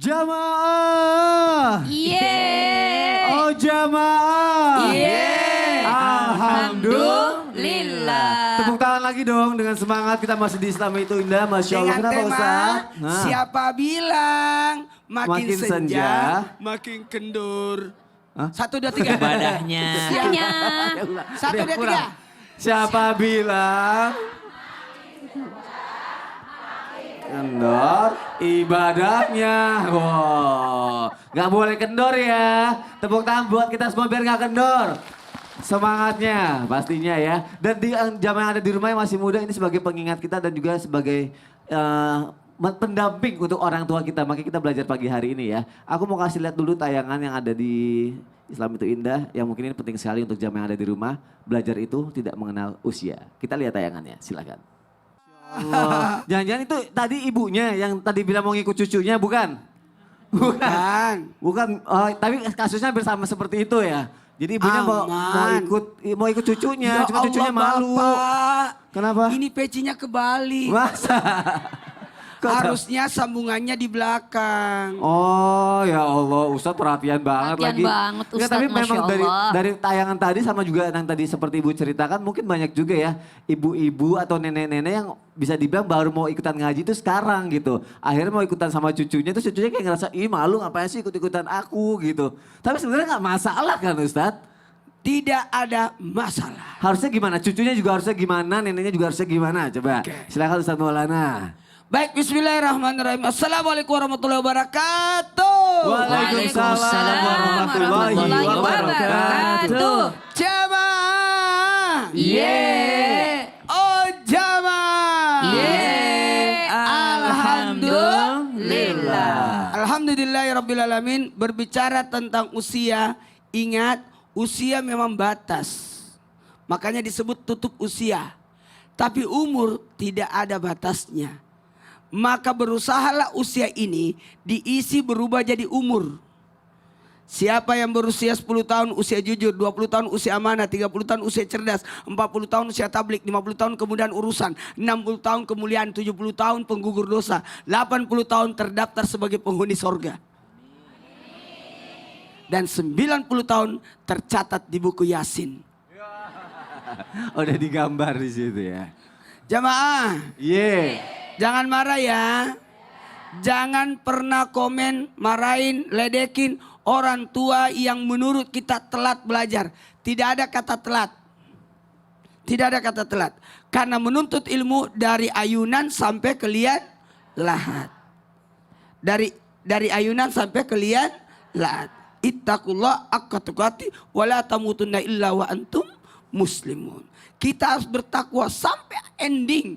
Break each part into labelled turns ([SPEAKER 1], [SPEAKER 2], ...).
[SPEAKER 1] Jamaah.
[SPEAKER 2] Yeay.
[SPEAKER 1] Oh jamaah.
[SPEAKER 2] Yeay. Alhamdulillah.
[SPEAKER 1] Tepuk tangan lagi dong dengan semangat, kita masih di Islam itu indah. Masya Allah.
[SPEAKER 3] Dengan
[SPEAKER 1] Kenapa
[SPEAKER 3] tema
[SPEAKER 1] Ustaz?
[SPEAKER 3] siapa bilang makin
[SPEAKER 1] Makin
[SPEAKER 3] senja,
[SPEAKER 1] senja,
[SPEAKER 3] makin kendur.
[SPEAKER 1] Hah?
[SPEAKER 3] 1, 2, 3.
[SPEAKER 4] Ibadahnya.
[SPEAKER 2] Hanya.
[SPEAKER 3] 1, 2, 3.
[SPEAKER 1] Siapa bilang kendor ibadahnya? Wow, nggak boleh kendor ya. Tepuk tangan buat kita semua biar nggak kendor. Semangatnya pastinya ya. Dan di jamaah yang ada di rumah yang masih muda ini sebagai pengingat kita dan juga sebagai pendamping untuk orang tua kita. Makanya kita belajar pagi hari ini ya. Aku mau kasih lihat dulu tayangan yang ada di Islam itu Indah. Yang mungkin ini penting sekali untuk jamaah yang ada di rumah. Belajar itu tidak mengenal usia. Kita lihat tayangannya, silakan. Jangan-jangan itu tadi ibunya yang tadi bilang mau ngikut cucunya, bukan? Bukan. Oh, tapi kasusnya bersama seperti itu ya. Jadi ibunya mau ikut cucunya,
[SPEAKER 3] Ya
[SPEAKER 1] cuma cucunya
[SPEAKER 3] Allah,
[SPEAKER 1] malu.
[SPEAKER 3] Bapak.
[SPEAKER 1] Kenapa?
[SPEAKER 3] Ini pecinya kebalik.
[SPEAKER 1] Masa? Kok
[SPEAKER 3] Harusnya sambungannya di belakang.
[SPEAKER 1] Oh ya Allah, Ustadz perhatian banget
[SPEAKER 2] Perhatian
[SPEAKER 1] lagi.
[SPEAKER 2] banget,
[SPEAKER 1] Nggak,
[SPEAKER 2] Ustadz,
[SPEAKER 1] tapi
[SPEAKER 2] Masya
[SPEAKER 1] memang
[SPEAKER 2] Allah.
[SPEAKER 1] dari tayangan tadi sama juga yang tadi seperti Ibu ceritakan, mungkin banyak juga ya ibu-ibu atau nenek-nenek yang bisa dibilang baru mau ikutan ngaji itu sekarang gitu. Akhirnya mau ikutan sama cucunya, terus cucunya kayak ngerasa, ih malu ngapain sih ikut-ikutan aku gitu. Tapi sebenarnya nggak masalah kan Ustadz?
[SPEAKER 3] Tidak ada masalah.
[SPEAKER 1] Harusnya gimana? Cucunya juga harusnya gimana, neneknya juga harusnya gimana? Coba silakan Ustadz Maulana.
[SPEAKER 3] Baik, bismillahirrahmanirrahim. Assalamualaikum warahmatullahi wabarakatuh.
[SPEAKER 1] Waalaikumsalam warahmatullahi wabarakatuh.
[SPEAKER 3] Jamaah.
[SPEAKER 2] Yeay.
[SPEAKER 3] Oh jamaah.
[SPEAKER 2] Yeay.
[SPEAKER 3] Alhamdulillah. Alhamdulillahirrabbilalamin. Berbicara tentang usia, ingat usia memang batas. Makanya disebut tutup usia. Tapi umur tidak ada batasnya. Maka berusahalah usia ini diisi berubah jadi umur. Siapa yang berusia 10 tahun usia jujur, 20 tahun usia amanah, 30 tahun usia cerdas, 40 tahun usia tablik, 50 tahun kemudian urusan, 60 tahun kemuliaan, 70 tahun penggugur dosa, 80 tahun terdaftar sebagai penghuni sorga. Dan 90 tahun tercatat di buku Yasin.
[SPEAKER 1] Udah digambar di situ ya.
[SPEAKER 3] Jamaah. Jangan marah ya. Jangan pernah komen, marahin, ledekin orang tua yang menurut kita telat belajar. Tidak ada kata telat. Tidak ada kata telat. Karena menuntut ilmu dari ayunan sampai ke lian lahat. Dari ayunan sampai ke lian lahat. Ittaqullah haqqa tuqatih wa la tamutunna illa wa antum muslimun. Kita harus bertakwa sampai ending.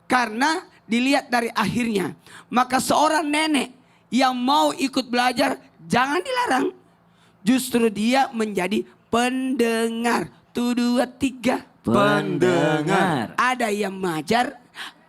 [SPEAKER 3] Karena dilihat dari akhirnya. Maka seorang nenek yang mau ikut belajar jangan dilarang. Justru dia menjadi pendengar. 1, 2, 3.
[SPEAKER 1] Pendengar.
[SPEAKER 3] Ada yang mengajar,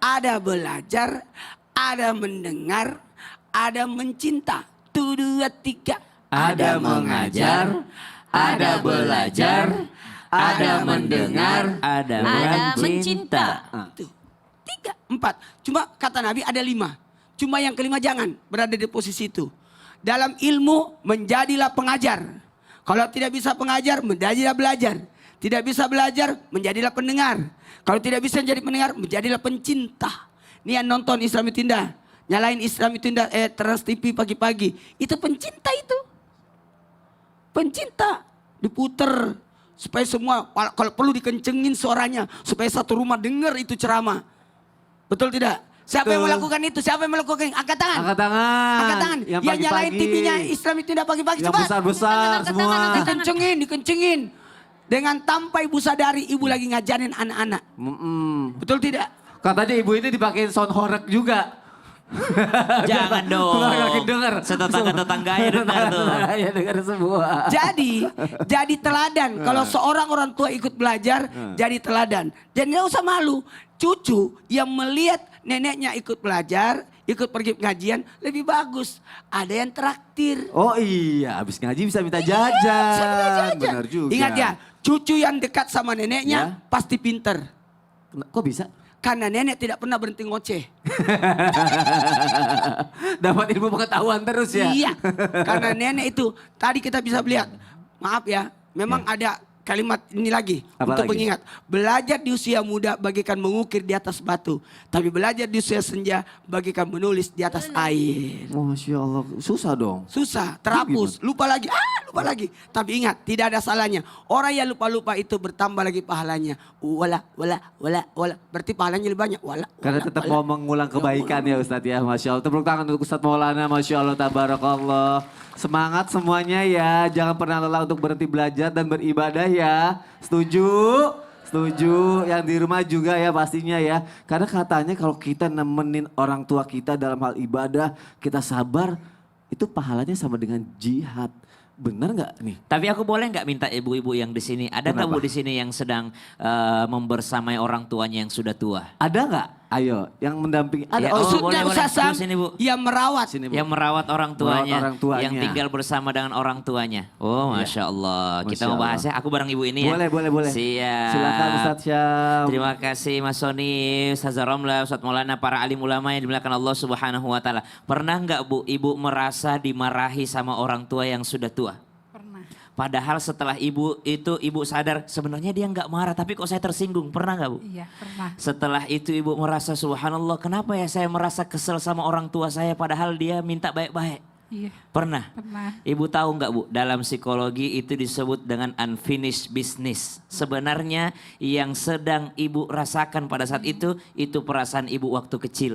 [SPEAKER 3] ada belajar, ada mendengar, ada mencinta. 1, 2, 3.
[SPEAKER 4] Ada mengajar, ada belajar, ada mendengar, ada mencinta.
[SPEAKER 3] Tuh. 3, 4. Cuma kata Nabi ada 5. Cuma yang kelima jangan berada di posisi itu. Dalam ilmu menjadilah pengajar. Kalau tidak bisa pengajar menjadilah belajar. Tidak bisa belajar menjadilah pendengar. Kalau tidak bisa menjadi pendengar menjadilah pencinta. Ini yang nonton Islam itu Indah. Nyalain Islam itu Indah Trans TV pagi-pagi. Itu pencinta itu. Pencinta. Diputer. Supaya semua kalau perlu dikencengin suaranya. Supaya satu rumah dengar itu ceramah. Betul tidak? Siapa yang melakukan itu? Siapa yang melakukan? Angkat tangan.
[SPEAKER 1] Angkat tangan.
[SPEAKER 3] Angkat tangan. Yang nyalain TV-nya Islam itu tidak pagi-pagi.
[SPEAKER 1] Yang
[SPEAKER 3] Coba.
[SPEAKER 1] besar-besar semua.
[SPEAKER 3] Dikencengin. Dengan tanpa ibu sadari ibu lagi ngajarin anak-anak. Betul tidak?
[SPEAKER 1] Katanya ibu ini dipakein sound horek juga.
[SPEAKER 4] Jangan dong.
[SPEAKER 1] Makin denger.
[SPEAKER 4] Setetangga-tetangganya dengar tuh.
[SPEAKER 1] Ya dengar semua.
[SPEAKER 3] Jadi teladan. Kalau seorang orang tua ikut belajar, jadi teladan. Dan nggak usah malu. Cucu yang melihat neneknya ikut belajar, ikut pergi pengajian, lebih bagus. Ada yang traktir.
[SPEAKER 1] Oh iya, habis ngaji bisa minta jajan.
[SPEAKER 3] Bisa minta jajan.
[SPEAKER 1] Benar juga.
[SPEAKER 3] Ingat ya, cucu yang dekat sama neneknya pasti pinter.
[SPEAKER 1] Kok bisa?
[SPEAKER 3] Karena nenek tidak pernah berhenti ngoceh.
[SPEAKER 1] Dapat ilmu pengetahuan terus ya.
[SPEAKER 3] Iya, karena nenek itu tadi kita bisa lihat. Maaf ya, memang ada kalimat ini lagi
[SPEAKER 1] Apa
[SPEAKER 3] untuk
[SPEAKER 1] lagi?
[SPEAKER 3] mengingat. Belajar di usia muda bagikan mengukir di atas batu, tapi belajar di usia senja bagikan menulis di atas air.
[SPEAKER 1] Masya Allah, susah dong.
[SPEAKER 3] Susah, terhapus, lupa lagi, lupa lagi. Tapi ingat, tidak ada salahnya. Orang yang lupa-lupa itu bertambah lagi pahalanya. Wala. Berarti pahalanya lebih banyak.
[SPEAKER 1] Karena tetap mau mengulang kebaikan ya Ustadz ya. Masya Allah. Tepuk tangan untuk Ustadz Maulana. Masya Allah. Tabarakallah. Semangat semuanya ya. Jangan pernah lelah untuk berhenti belajar dan beribadah ya. Setuju? Setuju. Yang di rumah juga ya pastinya ya. Karena katanya kalau kita nemenin orang tua kita dalam hal ibadah. Kita sabar. Itu pahalanya sama dengan jihad. Benar nggak nih?
[SPEAKER 4] Tapi aku boleh nggak minta ibu-ibu yang di sini, ada nggak Bu
[SPEAKER 1] Kenapa?
[SPEAKER 4] di sini yang sedang membersamai orang tuanya yang sudah tua?
[SPEAKER 1] Ada nggak? Ayo, yang mendampingi. Ada.
[SPEAKER 4] Ya,
[SPEAKER 1] Oh,
[SPEAKER 4] oh, boleh,
[SPEAKER 3] Maksudnya
[SPEAKER 4] boleh.
[SPEAKER 3] Ustaz Sam,
[SPEAKER 4] Sini, Bu.
[SPEAKER 3] yang merawat.
[SPEAKER 1] Sini, Bu.
[SPEAKER 4] Yang merawat orang
[SPEAKER 1] Merawat
[SPEAKER 4] tuanya,
[SPEAKER 1] orang tuanya.
[SPEAKER 4] yang tinggal bersama dengan orang tuanya. Oh, Masya Allah. Kita
[SPEAKER 1] Masya
[SPEAKER 4] mau bahas
[SPEAKER 1] Allah.
[SPEAKER 4] ya, aku bareng ibu ini ya.
[SPEAKER 1] Boleh.
[SPEAKER 4] Siap.
[SPEAKER 1] Silakan Ustadz Syam.
[SPEAKER 4] Terima kasih Mas Soni, Ustaz Romla, Ustaz Maulana, para alim ulama yang dimuliakan Allah Subhanahu wa taala. Pernah nggak Bu, ibu merasa dimarahi sama orang tua yang sudah tua?
[SPEAKER 2] Pernah.
[SPEAKER 4] Padahal setelah ibu sadar sebenarnya dia nggak marah, tapi kok saya tersinggung. Pernah nggak Bu?
[SPEAKER 2] Iya, pernah.
[SPEAKER 4] Setelah itu ibu merasa subhanallah, kenapa ya saya merasa kesel sama orang tua saya padahal dia minta baik-baik.
[SPEAKER 2] Iya,
[SPEAKER 4] Pernah?
[SPEAKER 2] pernah.
[SPEAKER 4] Ibu tahu nggak Bu, dalam psikologi itu disebut dengan unfinished business. Sebenarnya yang sedang ibu rasakan pada saat itu perasaan ibu waktu kecil.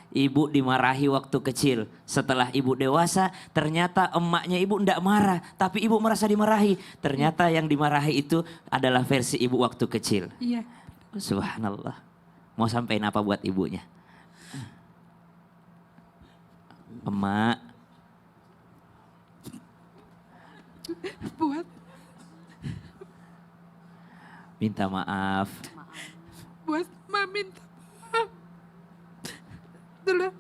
[SPEAKER 4] Ibu dimarahi waktu kecil. Setelah ibu dewasa, ternyata emaknya ibu ndak marah, tapi ibu merasa dimarahi. Ternyata yang dimarahi itu adalah versi ibu waktu kecil.
[SPEAKER 2] Iya.
[SPEAKER 4] Subhanallah. Mau sampein apa buat ibunya? Emak,
[SPEAKER 2] Buat
[SPEAKER 4] minta maaf.
[SPEAKER 2] Ma minta maaf. Telah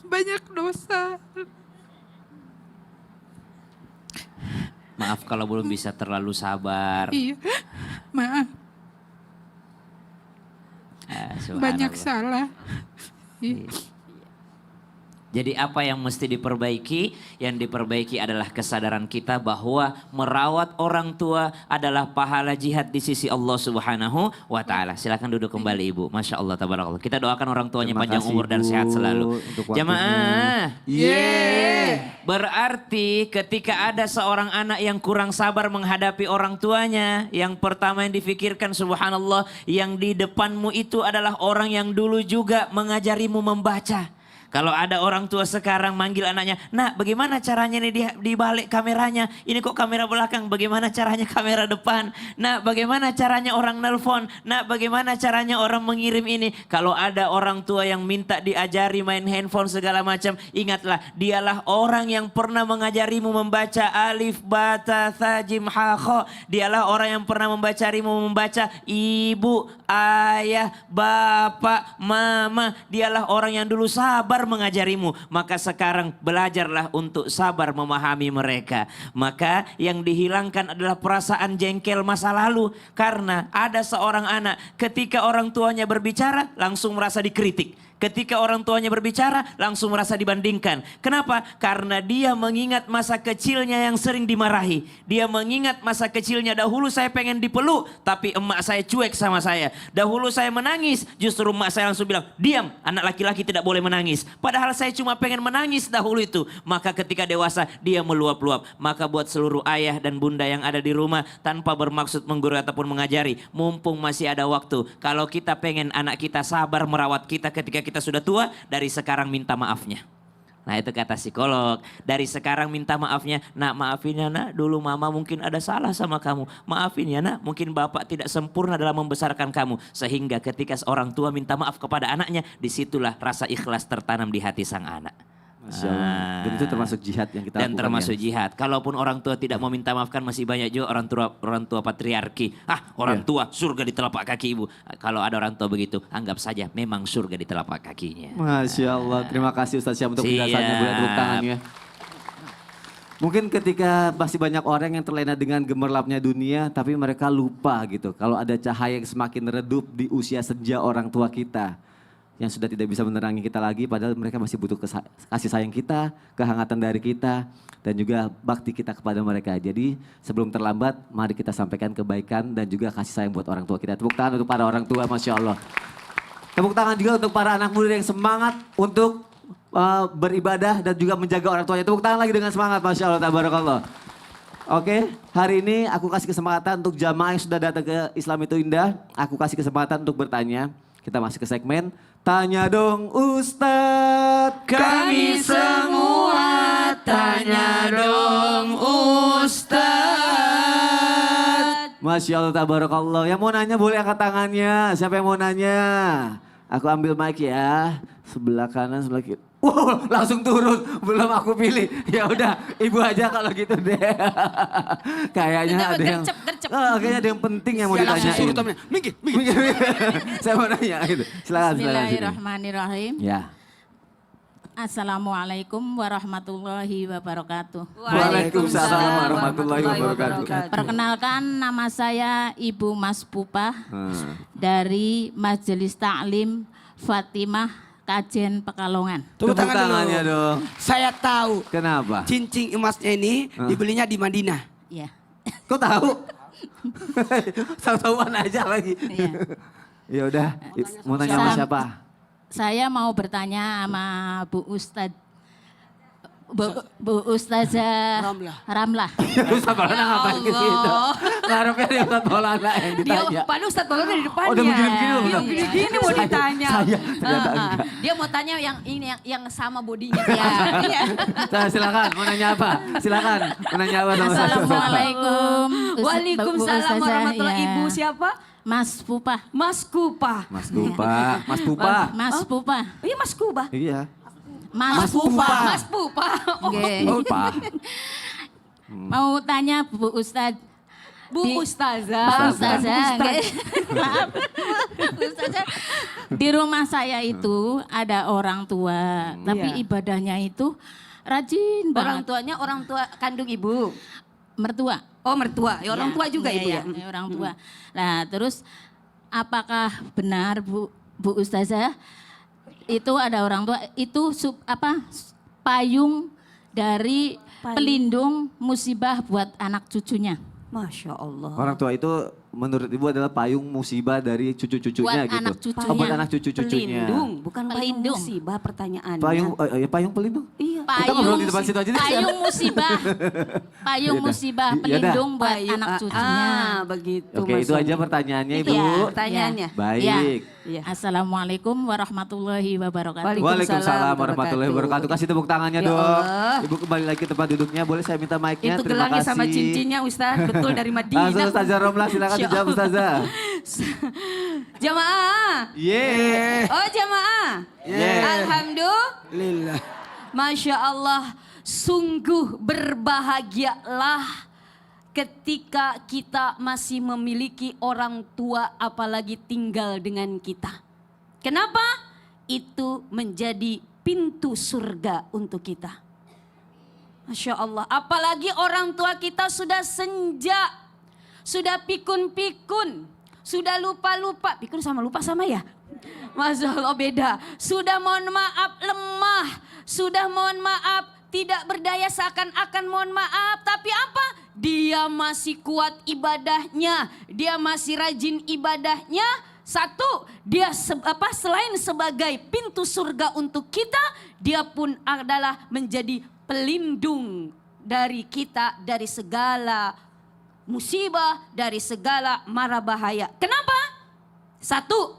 [SPEAKER 2] banyak dosa.
[SPEAKER 4] Maaf kalau belum bisa terlalu sabar.
[SPEAKER 2] Iya. Maaf, banyak
[SPEAKER 4] Subhanallah.
[SPEAKER 2] salah. Iya.
[SPEAKER 4] Jadi apa yang mesti diperbaiki? Yang diperbaiki adalah kesadaran kita bahwa merawat orang tua adalah pahala jihad di sisi Allah Subhanahu wa taala. Silakan duduk kembali Ibu. Masya Allah tabarakallah. Kita doakan orang tuanya
[SPEAKER 1] Terima
[SPEAKER 4] panjang
[SPEAKER 1] kasih,
[SPEAKER 4] umur dan
[SPEAKER 1] Bu,
[SPEAKER 4] sehat selalu.
[SPEAKER 1] untuk waktunya.
[SPEAKER 4] Jamaah.
[SPEAKER 1] Yeay.
[SPEAKER 4] Berarti ketika ada seorang anak yang kurang sabar menghadapi orang tuanya, yang pertama yang difikirkan subhanallah, yang di depanmu itu adalah orang yang dulu juga mengajarimu membaca. Kalau ada orang tua sekarang manggil anaknya, "Nak, bagaimana caranya nih di balik kameranya? Ini kok kamera belakang, bagaimana caranya kamera depan? Nak, bagaimana caranya orang nelpon? Nak, bagaimana caranya orang mengirim ini?" Kalau ada orang tua yang minta diajari main handphone segala macam, ingatlah dialah orang yang pernah mengajarimu membaca alif, ba, ta, tha, jim, ha, kha. Dialah orang yang pernah membaca ibu, ayah, bapak, mama. Dialah orang yang dulu sabar mengajarimu. Maka sekarang belajarlah untuk sabar memahami mereka. Maka yang dihilangkan adalah perasaan jengkel masa lalu. Karena ada seorang anak ketika orang tuanya berbicara langsung merasa dikritik. Ketika orang tuanya berbicara langsung merasa dibandingkan. Kenapa? Karena dia mengingat masa kecilnya yang sering dimarahi. Dia mengingat masa kecilnya, dahulu saya pengen dipeluk tapi emak saya cuek sama saya. Dahulu saya menangis, justru emak saya langsung bilang, "Diam, anak laki-laki tidak boleh menangis." Padahal saya cuma pengen menangis dahulu itu. Maka ketika dewasa dia meluap-luap. Maka buat seluruh ayah dan bunda yang ada di rumah, tanpa bermaksud menggurui ataupun mengajari, mumpung masih ada waktu. Kalau kita pengen anak kita sabar merawat kita ketika kita sudah tua, dari sekarang minta maafnya. Nah itu kata psikolog, dari sekarang minta maafnya. "Nak, maafin ya nak, dulu mama mungkin ada salah sama kamu. Maafin ya nak, mungkin bapak tidak sempurna dalam membesarkan kamu." Sehingga ketika seorang tua minta maaf kepada anaknya, disitulah rasa ikhlas tertanam di hati sang anak.
[SPEAKER 1] Masya Allah. Dan itu termasuk jihad yang kita
[SPEAKER 4] Dan
[SPEAKER 1] lakukan
[SPEAKER 4] termasuk
[SPEAKER 1] ya.
[SPEAKER 4] jihad. Kalaupun orang tua tidak mau minta maafkan, masih banyak juga orang tua patriarki. Orang tua surga di telapak kaki ibu. Kalau ada orang tua begitu, anggap saja memang surga di telapak kakinya.
[SPEAKER 1] Masya Allah. Terima kasih Ustaz Syam untuk penjelasannya.
[SPEAKER 4] Siap.
[SPEAKER 1] Boleh tepuk tangannya. Mungkin ketika masih banyak orang yang terlena dengan gemerlapnya dunia, tapi mereka lupa gitu. Kalau ada cahaya yang semakin redup di usia senja orang tua kita, yang sudah tidak bisa menerangi kita lagi, padahal mereka masih butuh kasih sayang kita, kehangatan dari kita, dan juga bakti kita kepada mereka. Jadi sebelum terlambat, mari kita sampaikan kebaikan dan juga kasih sayang buat orang tua kita. Tepuk tangan untuk para orang tua, Masya Allah. Tepuk tangan juga untuk para anak muda yang semangat untuk beribadah dan juga menjaga orang tuanya. Tepuk tangan lagi dengan semangat, Masya Allah, tabarakallah. Oke, hari ini aku kasih kesempatan untuk jamaah yang sudah datang ke Islam itu Indah. Aku kasih kesempatan untuk bertanya. Kita masih ke segmen Tanya Dong Ustadz.
[SPEAKER 3] Kami semua tanya dong Ustadz.
[SPEAKER 1] Masya Allah, tabarakallah. Yang mau nanya boleh angkat tangannya. Siapa yang mau nanya? Aku ambil mic ya. Sebelah kanan, sebelah kiri. Wow, langsung turun. Belum aku pilih. Ya udah, ibu aja kalau gitu deh. Kayaknya ada yang kayaknya ada yang penting yang mau ditanyain.
[SPEAKER 3] Minggir.
[SPEAKER 1] Saya mau nanya gitu. Silakan.
[SPEAKER 2] Bismillahirrahmanirrahim.
[SPEAKER 1] Ya.
[SPEAKER 2] Assalamualaikum warahmatullahi wabarakatuh.
[SPEAKER 1] Waalaikumsalam warahmatullahi wabarakatuh.
[SPEAKER 2] Perkenalkan, nama saya Ibu Mas Pupah dari Majelis Taklim Fatimah Kajen Pekalongan.
[SPEAKER 3] Tepuk
[SPEAKER 1] Tepuk
[SPEAKER 3] tangan
[SPEAKER 1] tangannya
[SPEAKER 3] dulu.
[SPEAKER 1] dong.
[SPEAKER 3] Saya tahu
[SPEAKER 1] Kenapa?
[SPEAKER 3] cincin emasnya ini dibelinya di Madinah.
[SPEAKER 2] Ya.
[SPEAKER 1] Kok tahu? Tahu-tahuan aja lagi.
[SPEAKER 2] Iya.
[SPEAKER 1] Ya udah, mau tanya sama siapa?
[SPEAKER 2] Saya mau bertanya sama Bu Ustadz. Bu Ustazah Ramlah.
[SPEAKER 1] Ustaz Maulana ngapain ke situ? Ngarepnya dia Ustaz Maulana yang ditanya.
[SPEAKER 5] Padahal Ustadz Maulana di depannya.
[SPEAKER 1] Oh, udah begini-begini loh.
[SPEAKER 5] Iya, begini mau ditanya.
[SPEAKER 1] Saya ternyata enggak.
[SPEAKER 5] Dia mau tanya yang ini yang sama bodinya. Iya.
[SPEAKER 1] Silakan, mau nanya apa? Silakan, mau nanya apa sama saya?
[SPEAKER 2] Assalamualaikum.
[SPEAKER 5] Waalaikumsalam warahmatullahi. Ibu siapa?
[SPEAKER 2] Mas Pupah.
[SPEAKER 5] Mas Kupa.
[SPEAKER 1] Mas Pupa, Mas Pupa.
[SPEAKER 2] Mas Pupah.
[SPEAKER 5] Iya Mas Kupa.
[SPEAKER 1] Iya.
[SPEAKER 2] Mas Pupah.
[SPEAKER 5] Mas Pupa.
[SPEAKER 2] Nggih.
[SPEAKER 1] Pupa.
[SPEAKER 2] Mau tanya Bu Ustadz.
[SPEAKER 5] Bu Ustazah.
[SPEAKER 2] Pak Ustazah. nggih. Maaf. Bu Ustazah. Di rumah saya itu ada orang tua, tapi
[SPEAKER 5] Iya.
[SPEAKER 2] ibadahnya itu rajin
[SPEAKER 5] Orang
[SPEAKER 2] banget.
[SPEAKER 5] tuanya orang tua kandung ibu.
[SPEAKER 2] Mertua.
[SPEAKER 5] Oh mertua. Ya orang tua juga ibu ya.
[SPEAKER 2] Orang tua. Nah, terus apakah benar Bu Ustazah itu ada orang tua itu payung dari pelindung musibah buat anak cucunya?
[SPEAKER 5] Masya Allah.
[SPEAKER 1] Orang tua itu menurut ibu adalah payung musibah dari cucu-cucunya
[SPEAKER 2] Buat
[SPEAKER 1] gitu.
[SPEAKER 2] anak cucunya.
[SPEAKER 1] Oh, buat anak cucu-cucunya.
[SPEAKER 5] Pelindung, bukan payung
[SPEAKER 2] Pelindung.
[SPEAKER 5] musibah pertanyaannya.
[SPEAKER 1] Payung pelindung.
[SPEAKER 5] Iya.
[SPEAKER 1] Kita ngobrol di depan situ aja deh.
[SPEAKER 2] Payung musibah. Payung
[SPEAKER 1] Yaudah.
[SPEAKER 2] musibah
[SPEAKER 1] Yaudah.
[SPEAKER 2] pelindung buat
[SPEAKER 5] Payung,
[SPEAKER 2] anak cucunya.
[SPEAKER 5] Begitu.
[SPEAKER 1] Oke, itu
[SPEAKER 5] Mas
[SPEAKER 1] aja
[SPEAKER 5] Umi.
[SPEAKER 1] pertanyaannya
[SPEAKER 2] Itu
[SPEAKER 1] Ibu.
[SPEAKER 2] ya.
[SPEAKER 5] Pertanyaannya.
[SPEAKER 1] Baik.
[SPEAKER 5] Iya.
[SPEAKER 2] Assalamualaikum warahmatullahi wabarakatuh.
[SPEAKER 1] Waalaikumsalam warahmatullahi wabarakatuh. Kasih tepuk tangannya
[SPEAKER 5] Ya
[SPEAKER 1] dong.
[SPEAKER 5] Allah.
[SPEAKER 1] Ibu kembali lagi ke tempat duduknya. Boleh saya minta mic-nya?
[SPEAKER 5] Itu
[SPEAKER 1] Terima
[SPEAKER 5] gelangnya
[SPEAKER 1] kasih.
[SPEAKER 5] sama cincinnya Ustaz, betul dari Madinah.
[SPEAKER 1] Langsung Ustazah Romlah, silakan
[SPEAKER 5] Insya
[SPEAKER 1] dijawab Ustazah.
[SPEAKER 5] Jamaah.
[SPEAKER 1] Yeah.
[SPEAKER 5] Oh jamaah.
[SPEAKER 1] Yeah.
[SPEAKER 5] Alhamdulillah. Masya Allah, sungguh berbahagialah ketika kita masih memiliki orang tua apalagi tinggal dengan kita. Kenapa? Itu menjadi pintu surga untuk kita. Masya Allah, apalagi orang tua kita sudah senja, sudah pikun-pikun, sudah lupa-lupa. Pikun sama lupa sama ya? Masya Allah beda. Sudah mohon maaf lemah, sudah mohon maaf tidak berdaya seakan-akan mohon maaf. Tapi apa? Dia masih kuat ibadahnya, dia masih rajin ibadahnya. Satu, dia selain sebagai pintu surga untuk kita, dia pun adalah menjadi pelindung dari kita dari segala musibah, dari segala mara bahaya. Kenapa? Satu,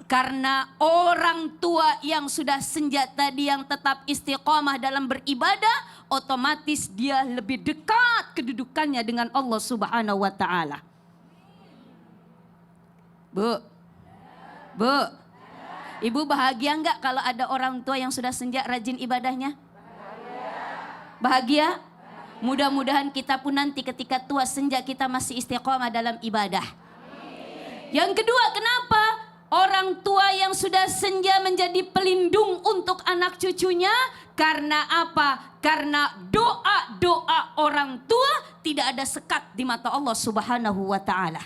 [SPEAKER 5] karena orang tua yang sudah senja tadi yang tetap istiqomah dalam beribadah, otomatis dia lebih dekat kedudukannya dengan Allah Subhanahu wa taala. Bu, Ibu bahagia enggak kalau ada orang tua yang sudah senja rajin ibadahnya? Bahagia? Mudah-mudahan kita pun nanti ketika tua senja kita masih istiqomah dalam ibadah. Yang kedua, kenapa? Orang tua yang sudah senja menjadi pelindung untuk anak cucunya. Karena apa? Karena doa-doa orang tua tidak ada sekat di mata Allah Subhanahu wa ta'ala.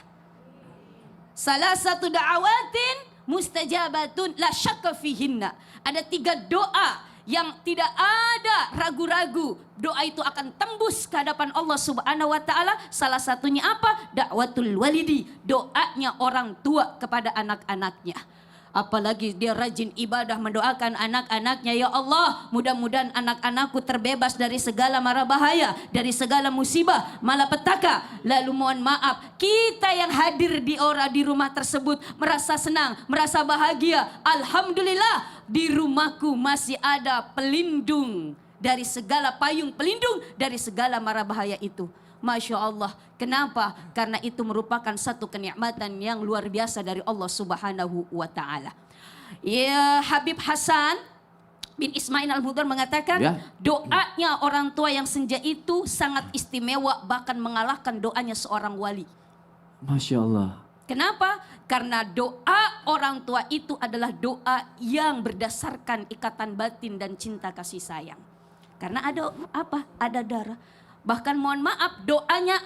[SPEAKER 5] Salah satu da'awatin mustajabatun la syakka fihinna. Ada 3 doa yang tidak ada ragu-ragu. Doa itu akan tembus ke hadapan Allah Subhanahu wa ta'ala. Salah satunya apa? Da'watul walidi. Doanya orang tua kepada anak-anaknya. Apalagi dia rajin ibadah mendoakan anak-anaknya. Ya Allah, mudah-mudahan anak-anakku terbebas dari segala mara bahaya, dari segala musibah, malapetaka. Lalu mohon maaf, kita yang hadir di rumah tersebut merasa senang, merasa bahagia. Alhamdulillah, di rumahku masih ada pelindung dari segala payung pelindung dari segala mara bahaya itu. Masya Allah. Kenapa? Karena itu merupakan satu kenikmatan yang luar biasa dari Allah Subhanahu wa ta'ala. Ya, Habib Hasan bin Ismail Al-Mudhar mengatakan doanya orang tua yang senja itu sangat istimewa, bahkan mengalahkan doanya seorang wali.
[SPEAKER 1] Masya Allah.
[SPEAKER 5] Kenapa? Karena doa orang tua itu adalah doa yang berdasarkan ikatan batin dan cinta kasih sayang. Karena ada apa? Ada darah. Bahkan mohon maaf, doanya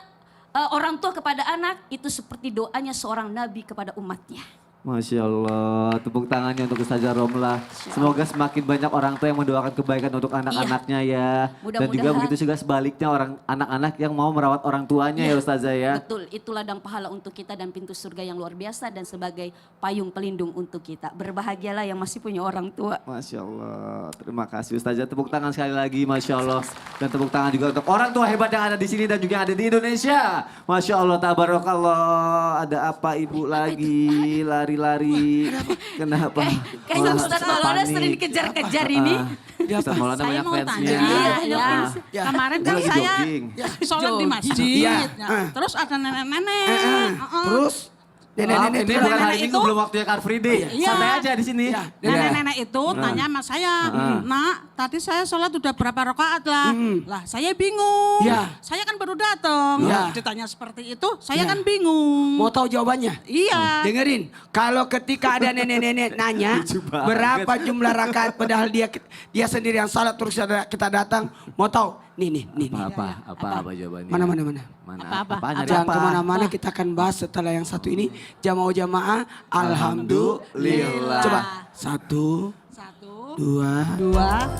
[SPEAKER 5] orang tua kepada anak itu seperti doanya seorang nabi kepada umatnya.
[SPEAKER 1] Masya Allah, tepuk tangannya untuk Ustazah Romlah. Semoga semakin banyak orang tua yang mendoakan kebaikan untuk anak-anaknya ya. Dan juga begitu juga sebaliknya anak-anak yang mau merawat orang tuanya ya Ustazah ya.
[SPEAKER 5] Betul, itu ladang pahala untuk kita dan pintu surga yang luar biasa dan sebagai payung pelindung untuk kita. Berbahagialah yang masih punya orang tua.
[SPEAKER 1] Masya Allah, terima kasih Ustazah. Tepuk tangan sekali lagi, Masya Allah. Dan tepuk tangan juga untuk orang tua hebat yang ada di sini dan juga yang ada di Indonesia. Masya Allah, tabarakallah. Ada apa ibu lagi, lari-lari. Kenapa?
[SPEAKER 5] Kayaknya Ustaz Maulana sering dikejar-kejar ini.
[SPEAKER 1] Ustaz Maulana
[SPEAKER 2] Saya
[SPEAKER 1] banyak
[SPEAKER 2] mau
[SPEAKER 1] fansnya.
[SPEAKER 2] tanya, kemarin kan
[SPEAKER 1] Dia lagi
[SPEAKER 2] saya
[SPEAKER 1] jogging.
[SPEAKER 2] sholat di masjid.
[SPEAKER 3] Iya.
[SPEAKER 2] Terus ada nenek-nenek.
[SPEAKER 3] Terus nenek-nenek
[SPEAKER 1] Ini bukan hari
[SPEAKER 2] nenek
[SPEAKER 1] Minggu,
[SPEAKER 2] itu-
[SPEAKER 1] belum waktunya Car Free Day.
[SPEAKER 2] Iya.
[SPEAKER 1] Santai aja di sini.
[SPEAKER 2] Nenek-nenek itu tanya sama saya, Nak, tadi saya sholat udah berapa rakaat lah? Lah saya bingung,
[SPEAKER 3] Ya.
[SPEAKER 2] saya kan baru datang.
[SPEAKER 3] Ya.
[SPEAKER 2] Ditanya seperti itu, saya
[SPEAKER 3] Ya.
[SPEAKER 2] kan bingung.
[SPEAKER 3] Mau tahu jawabannya?
[SPEAKER 2] Iya.
[SPEAKER 3] Dengerin, kalau ketika ada nenek-nenek nanya
[SPEAKER 1] Lucu banget.
[SPEAKER 3] berapa jumlah rakaat padahal dia sendiri yang salat terus kita datang, mau tahu? Nih.
[SPEAKER 1] Apa jawabannya?
[SPEAKER 3] Mana?
[SPEAKER 1] Mana?
[SPEAKER 2] Apa?
[SPEAKER 1] Nyari
[SPEAKER 3] Jangan
[SPEAKER 1] apa?
[SPEAKER 3] kemana-mana, kita akan bahas setelah yang satu ini. Jamaah alhamdulillah.
[SPEAKER 1] Alhamdulillah.
[SPEAKER 3] Coba 1,
[SPEAKER 2] Satu,
[SPEAKER 3] 2,
[SPEAKER 2] dua,